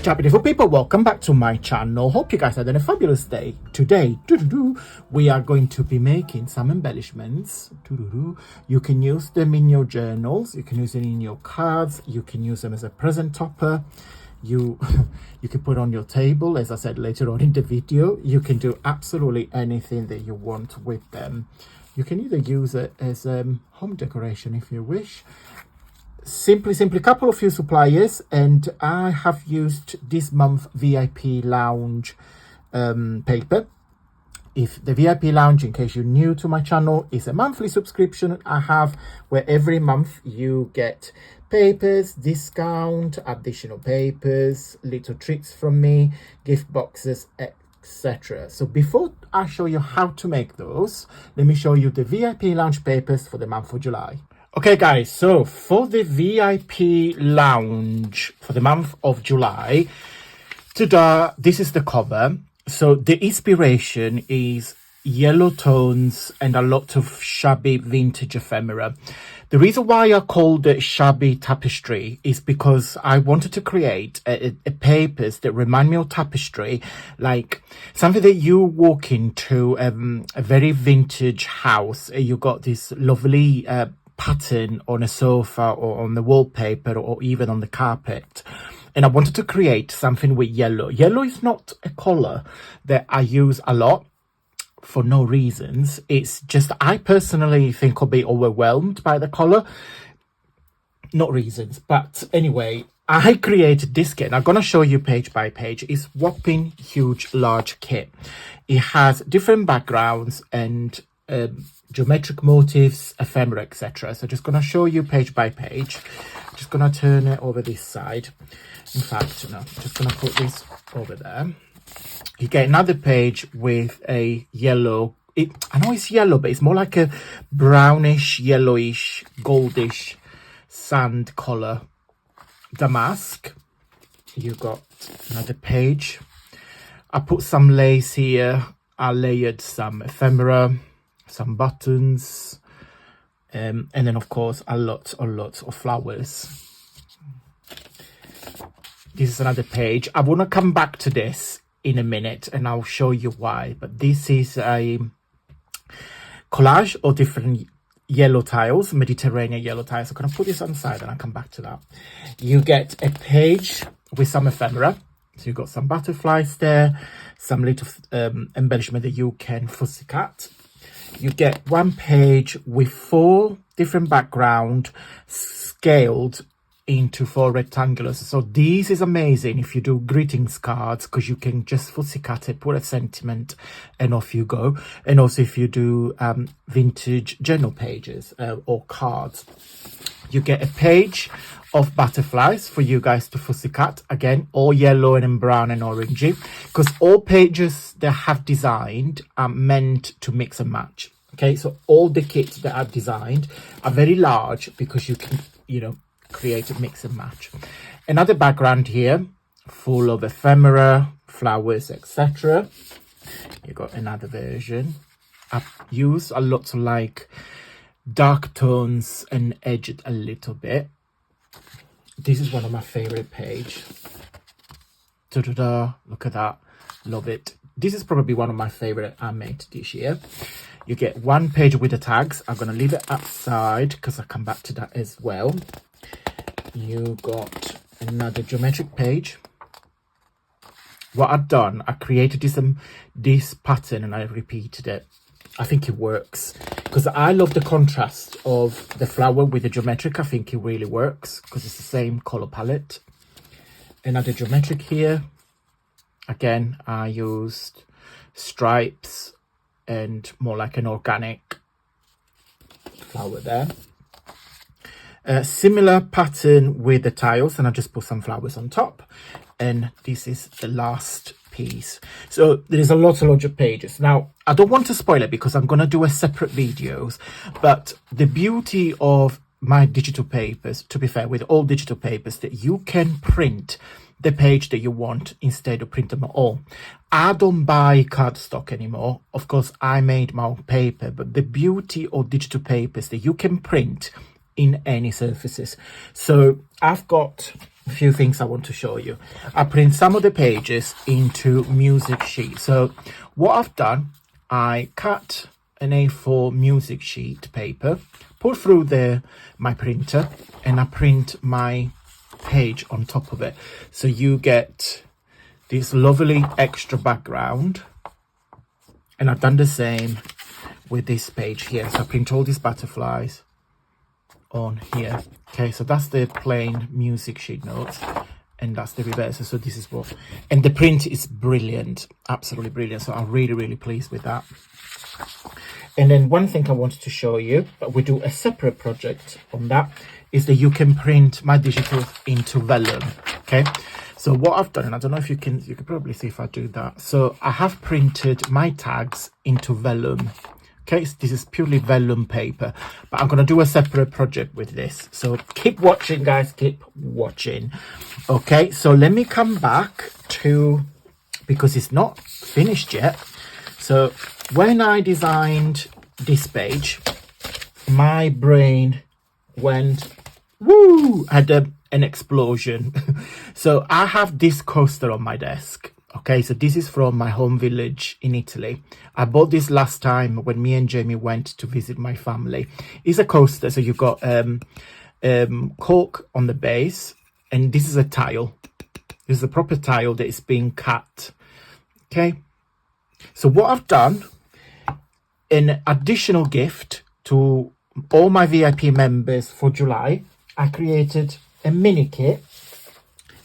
Ciao beautiful people, welcome back to my channel. Hope you guys had a fabulous day. Today we are going to be making some embellishments. You can use them in your journals, you can use them in your cards, you can use them as a present topper. You can put on your table, as I said later on in the video. You can do absolutely anything that you want with them. You can either use it as home decoration if you wish. Simply couple of few suppliers, and I have used this month VIP Lounge paper. If the VIP Lounge, in case you're new to my channel, is a monthly subscription I have, where every month you get papers, discount, additional papers, little treats from me, gift boxes, etc. So before I show you how to make those, let me show you the VIP Lounge papers for the month of July. Okay guys, so for the VIP Lounge for the month of July, this is the cover. So the inspiration is yellow tones and a lot of shabby vintage ephemera. The reason why I called it shabby tapestry is because I wanted to create a papers that remind me of tapestry, like something that you walk into a very vintage house. You got this lovely pattern on a sofa or on the wallpaper or even on the carpet, and I wanted to create something with yellow. Yellow is not a color that I use a lot for no reasons. It's just I personally think I'll be overwhelmed by the color, not reasons. But anyway, I created this kit and I'm gonna show you page by page. It's whopping huge large kit. It has different backgrounds and geometric motifs, ephemera, etc. So just gonna show you page by page. Just gonna turn it over this side. In fact, no, just gonna put this over there. You get another page with a yellow. I know it's yellow, but it's more like a brownish, yellowish, goldish sand color damask. You got another page. I put some lace here. I layered some ephemera, some buttons, and then of course a lot of flowers. This is another page. I want to come back to this in a minute and I'll show you why, but this is a collage of different yellow tiles, Mediterranean yellow tiles. I'm going to put this on the side and I'll come back to that. You get a page with some ephemera. So you've got some butterflies there, some little embellishment that you can fussy cut. You get one page with 4 different background scaled into 4 rectangulars. So this is amazing if you do greetings cards, because you can just fussy cut it, put a sentiment and off you go. And also if you do vintage journal pages or cards, you get a page of butterflies for you guys to fussy cut. Again, all yellow and brown and orangey, because all pages that I have designed are meant to mix and match. Okay, so all the kits that I've designed are very large because you can, you know, create a mix and match. Another background here full of ephemera, flowers, etc. You got another version. I've used a lot of like dark tones and edged a little bit. This is one of my favorite page. Look at that, love it. This is probably one of my favorite I made this year. You get one page with the tags. I'm gonna leave it outside because I come back to that as well. You got another geometric page. What I've done, I created this pattern and I repeated it. I think it works because I love the contrast of the flower with the geometric. I think it really works because it's the same color palette. Another geometric here. Again, I used stripes and more like an organic flower there. A similar pattern with the tiles, and I just put some flowers on top. And this is the last piece. So there is a lot of pages. Now, I don't want to spoil it because I'm going to do a separate videos, but the beauty of my digital papers, to be fair, with all digital papers, that you can print the page that you want instead of print them all. I don't buy cardstock anymore. Of course, I made my own paper, but the beauty of digital papers that you can print in any surfaces. So I've got a few things I want to show you. I print some of the pages into music sheet. So what I've done, I cut an A4 music sheet paper, put through my printer, and I print my page on top of it. So you get this lovely extra background. And I've done the same with this page here. So I print all these butterflies on here. Okay, so that's the plain music sheet notes, and that's the reverse. So this is what, and the print is brilliant, absolutely brilliant. So I'm really pleased with that. And then one thing I wanted to show you, but we do a separate project on that, is that you can print my digital into vellum. Okay, so what I've done, and I don't know if you can probably see if I do that. So I have printed my tags into vellum. Okay, so this is purely vellum paper, but I'm going to do a separate project with this. So keep watching, guys, keep watching. Okay, so let me come back to, because it's not finished yet. So when I designed this page, my brain went, woo, had an explosion. So I have this coaster on my desk. Okay, so this is from my home village in Italy. I bought this last time when me and Jamie went to visit my family. It's a coaster, so you've got cork on the base, and this is a tile. This is a proper tile that is being cut. Okay, so what I've done, in additional gift to all my VIP members for July, I created a mini kit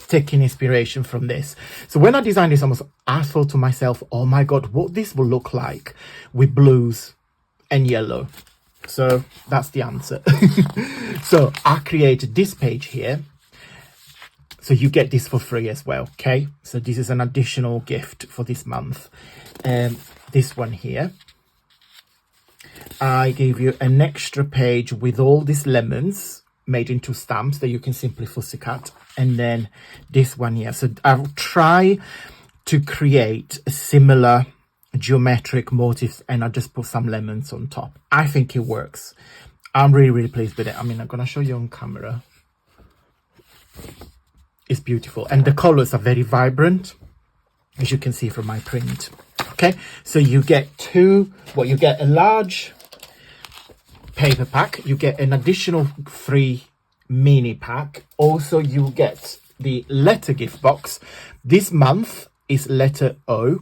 taking inspiration from this. So when I designed this, I thought to myself, oh my god, what this will look like with blues and yellow. So that's the answer. So I created this page here, so you get this for free as well. Okay, so this is an additional gift for this month. This one here, I gave you an extra page with all these lemons made into stamps that you can simply fussy cut. And then this one here, so I'll try to create a similar geometric motifs, and I just put some lemons on top. I think it works. I'm really pleased with it. I mean, I'm gonna show you on camera. It's beautiful, and the colors are very vibrant, as you can see from my print. Okay, so you get you get a large paper pack, you get an additional free mini pack. Also, you get the letter gift box. This month is letter O,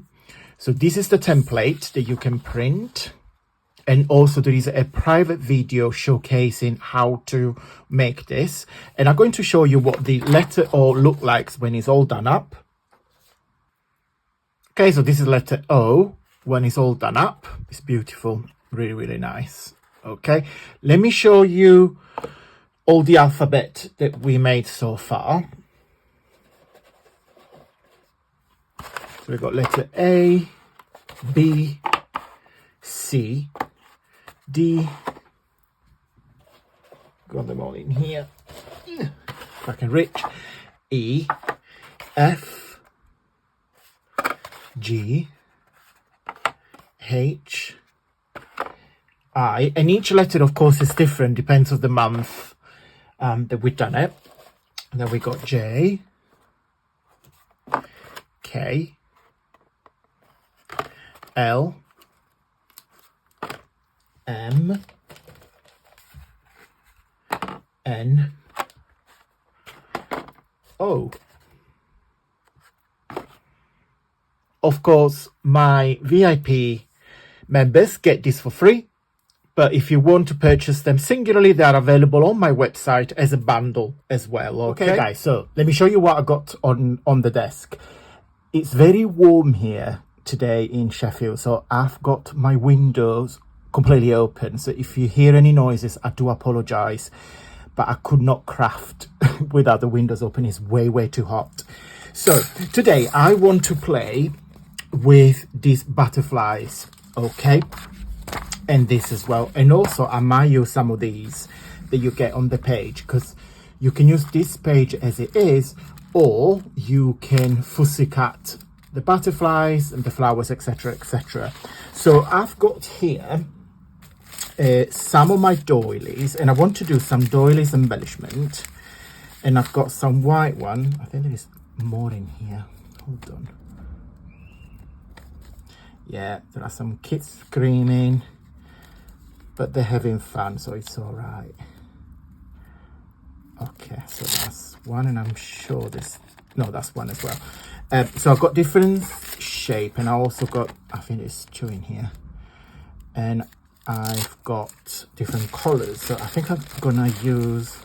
so this is the template that you can print, and also there is a private video showcasing how to make this, and I'm going to show you what the letter O look like when it's all done up. Okay, so this is letter O when it's all done up. It's beautiful, really nice. Okay, let me show you all the alphabet that we made so far. So we've got letter A, B, C, D. Got them all in here. If I can reach. E, F, G, H, I, and each letter, of course, is different, depends on the month that we've done it. And then we got J, K, L, M, N, O. Of course, my VIP members get this for free. But if you want to purchase them singularly, they are available on my website as a bundle as well. Okay, guys, so let me show you what I got on the desk. It's very warm here today in Sheffield, so I've got my windows completely open. So if you hear any noises, I do apologize, but I could not craft without the windows open. It's way too hot. So today I want to play with these butterflies, okay, and this as well. And also I might use some of these that you get on the page, because you can use this page as it is, or you can fussy cut the butterflies and the flowers, etc. So I've got here some of my doilies, and I want to do some doilies embellishment. And I've got some white one. I think there is more in here. Hold on. Yeah, there are some kids screaming, but they're having fun, so it's all right. Okay, so that's one, and I'm sure this, no, that's one as well. So I've got different shape, and I also got, I think it's two in here, and I've got different colors. So I think I'm gonna use,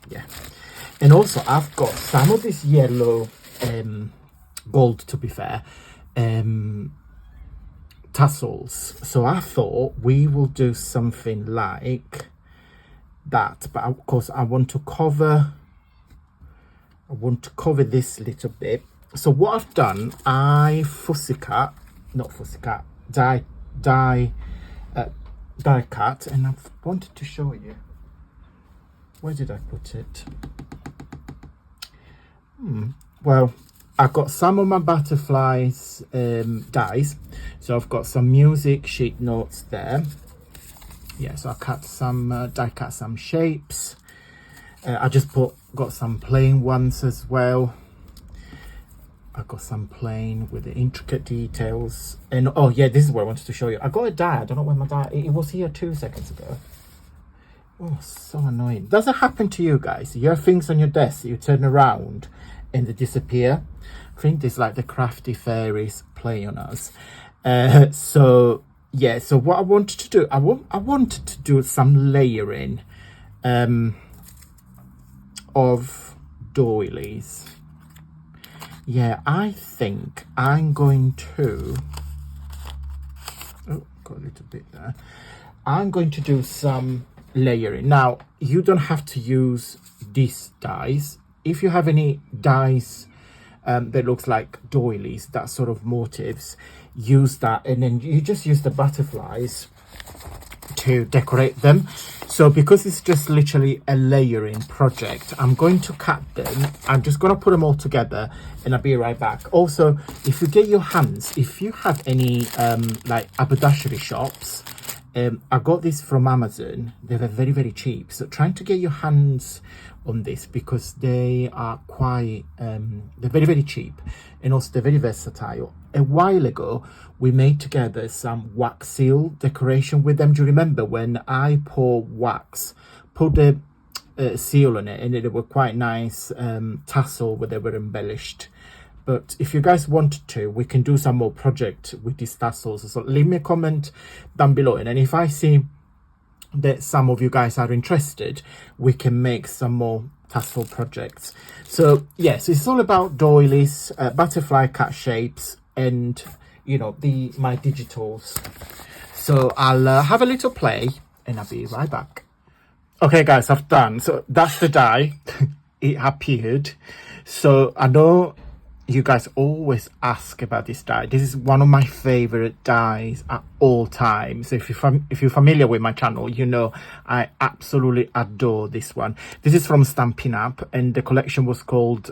yeah, and also I've got some of this yellow, gold to be fair, tassels. So I thought we will do something like that, but of course I want to cover this little bit. So what I've done, I die cut, and I've wanted to show you, where did I put it? Well, I've got some of my butterflies dies, so I've got some music sheet notes there. Yeah, so I cut some die cut some shapes. I just got some plain ones as well. I got some plain with the intricate details. And oh yeah, this is what I wanted to show you. I got a die. I don't know when my die, it was here 2 seconds ago. Oh, so annoying. Does it happen to you guys? You have things on your desk, you turn around and they disappear. I think there's like the crafty fairies play on us. So yeah, so what I wanted to do, I wanted to do some layering of doilies. Yeah, I think I'm going to, oh, got a little bit there. I'm going to do some layering. Now, you don't have to use these dies. If you have any dies that looks like doilies, that sort of motifs, use that, and then you just use the butterflies to decorate them. So because it's just literally a layering project, I'm going to cut them. I'm just going to put them all together, and I'll be right back. Also, if you get your hands, if you have any like haberdashery shops, I got this from Amazon. They were very, very cheap. So trying to get your hands on this, because they are quite they're very, very cheap, and also they're very versatile. A while ago we made together some wax seal decoration with them. Do you remember when I poured wax, put the seal on it, and they were quite nice tassel where they were embellished. But if you guys wanted to, we can do some more project with these tassels. So leave me a comment down below, and then if I see that some of you guys are interested, we can make some more tassel projects. So yes, it's all about doilies, butterfly cut shapes, and you know, my digitals. So I'll have a little play, and I'll be right back. Okay guys, I've done, so that's the die. It appeared. So I know you guys always ask about this die. This is one of my favorite dies at all times. If you're familiar with my channel, you know I absolutely adore this one. This is from Stampin' Up, and the collection was called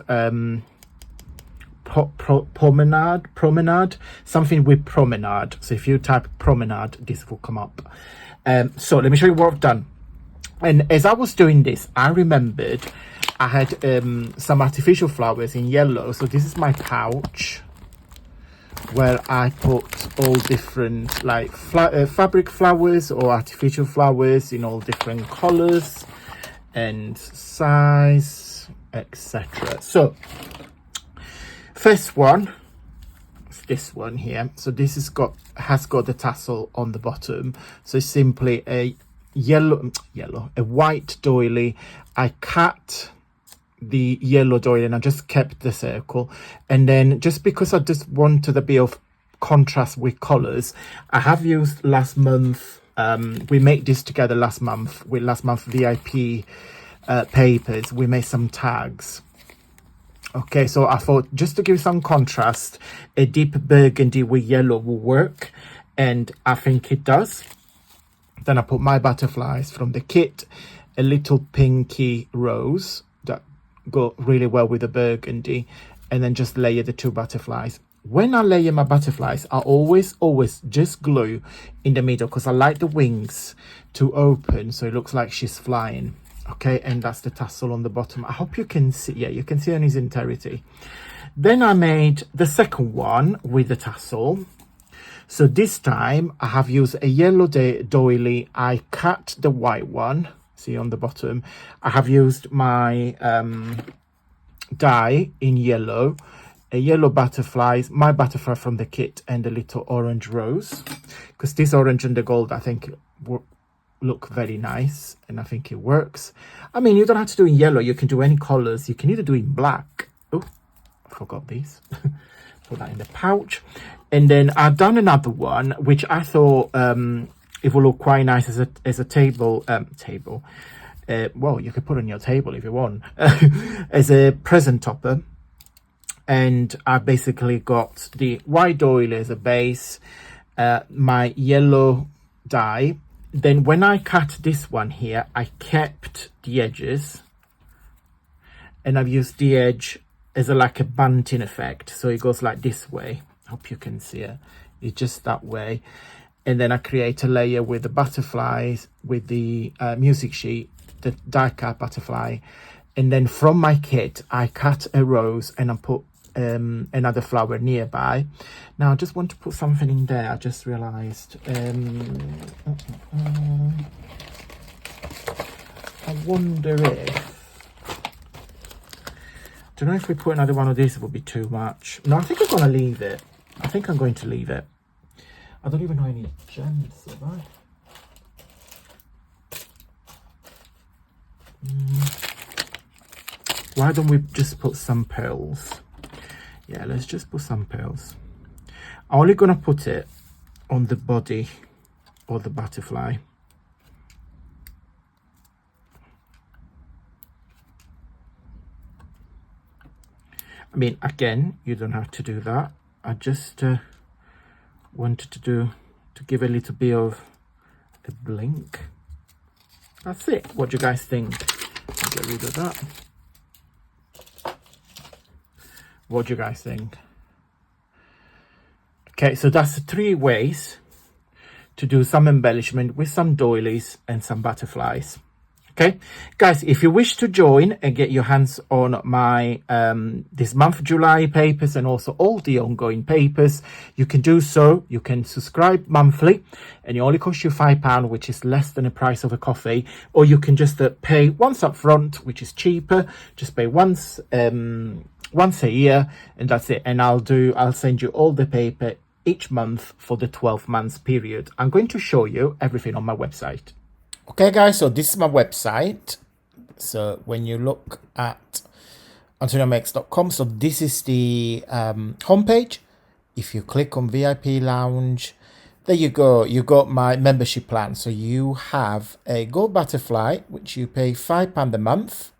Promenade, something with Promenade. So if you type Promenade, this will come up. So let me show you what I've done. And as I was doing this, I remembered I had some artificial flowers in yellow. So this is my pouch where I put all different like fabric flowers or artificial flowers in all different colors and size, etc. So first one is this one here. So this has got the tassel on the bottom. So it's simply a a white doily. I cut the yellow doily and I just kept the circle, and then just because I just wanted a bit of contrast with colors, I have used last month, we made this together last month with last month VIP papers. We made some tags. Okay, so I thought just to give some contrast, a deep burgundy with yellow will work, and I think it does. Then I put my butterflies from the kit, a little pinky rose that go really well with the burgundy, and then just layer the two butterflies. When I layer my butterflies, I always just glue in the middle, because I like the wings to open so it looks like she's flying. Okay, and that's the tassel on the bottom. I hope you can see. Yeah, you can see in its entirety. Then I made the second one with the tassel. So this time I have used a yellow doily. I cut the white one, see on the bottom. I have used my die in yellow, a yellow butterflies, my butterfly from the kit, and a little orange rose, because this orange and the gold I think look very nice, and I think it works. I mean, you don't have to do in yellow, you can do any colors. You can either do in black. Oh, I forgot these. Put that in the pouch. And then I've done another one which I thought it will look quite nice as a table. Well, you could put on your table if you want. As a present topper. And I basically got the white doily as a base, my yellow die. Then when I cut this one here, I kept the edges, and I've used the edge as like a bunting effect, so it goes like this way. Hope you can see it. It's just that way. And then I create a layer with the butterflies, with the music sheet, the die cut butterfly, and then from my kit I cut a rose and I put another flower nearby. Now I just want to put something in there. I just realized I wonder if, I don't know if we put another one of these, it would be too much. No, I think I'm going to leave it. I think I'm going to leave it. I don't even know any gems, have I? Why don't we just put some pearls? Yeah, let's just put some pearls. I'm only going to put it on the body or the butterfly. I mean, again, you don't have to do that. I just wanted to give a little bit of a blink. That's it. What do you guys think? I'll get rid of that. What do you guys think? Okay, so that's the 3 ways to do some embellishment with some doilies and some butterflies. Okay, guys, if you wish to join and get your hands on my this month July papers and also all the ongoing papers, you can do so. You can subscribe monthly and it only costs you £5, which is less than the price of a coffee, or you can just pay once up front, which is cheaper. Just pay once a year and that's it. And I'll send you all the paper each month for the 12 months period. I'm going to show you everything on my website. Okay guys, so this is my website. So when you look at antoniomakes.com, so this is the homepage. If you click on VIP Lounge, there you go. You got my membership plan. So you have a gold butterfly, which you pay £5 a month.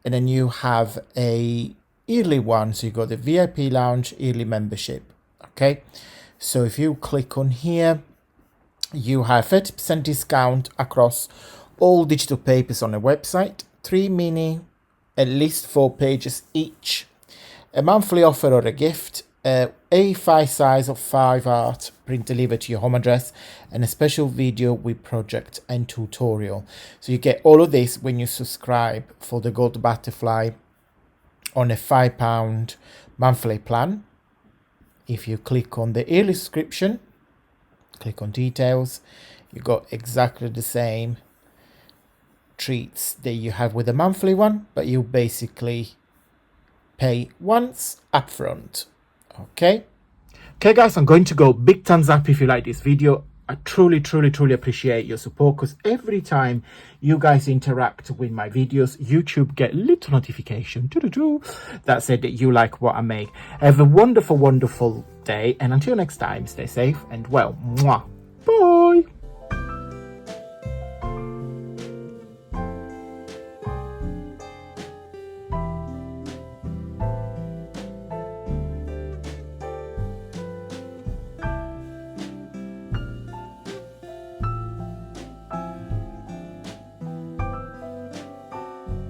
And then you have a yearly one. So you got the VIP Lounge yearly membership. Okay. So if you click on here, you have 30% discount across all digital papers on the website, 3 mini, at least 4 pages each, a monthly offer or a gift, A5 size of 5 art print delivered to your home address, and a special video with project and tutorial. So you get all of this when you subscribe for the gold butterfly on a £5 monthly plan. If you click on the yearly subscription, click on details, you got exactly the same treats that you have with the monthly one, but you basically pay once upfront. Okay guys, I'm going to go. Big thumbs up if you like this video. I truly appreciate your support, because every time you guys interact with my videos, YouTube get little notification that said that you like what I make. Have a wonderful day, and until next time, stay safe and well. Mwah. Bye.